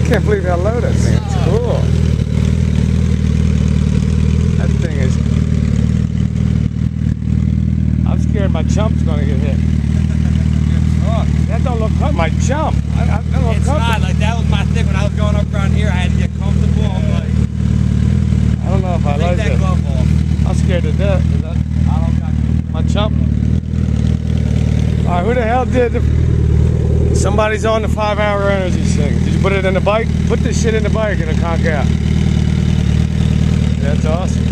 can't believe how low that thing is. It's cool. That thing is... I'm scared my chump's gonna get hit. That don't look like my jump. I don't It's not like that was my thing when I was going up around here. I had to get comfortable. I'm like, I don't know if I like that it. glove off. I'm scared to death. I don't got My chump. Alright, who the hell did the... Somebody's on the 5-hour energy thing. Did you put it in the bike? Put this shit in the bike and it'll conk out. That's awesome.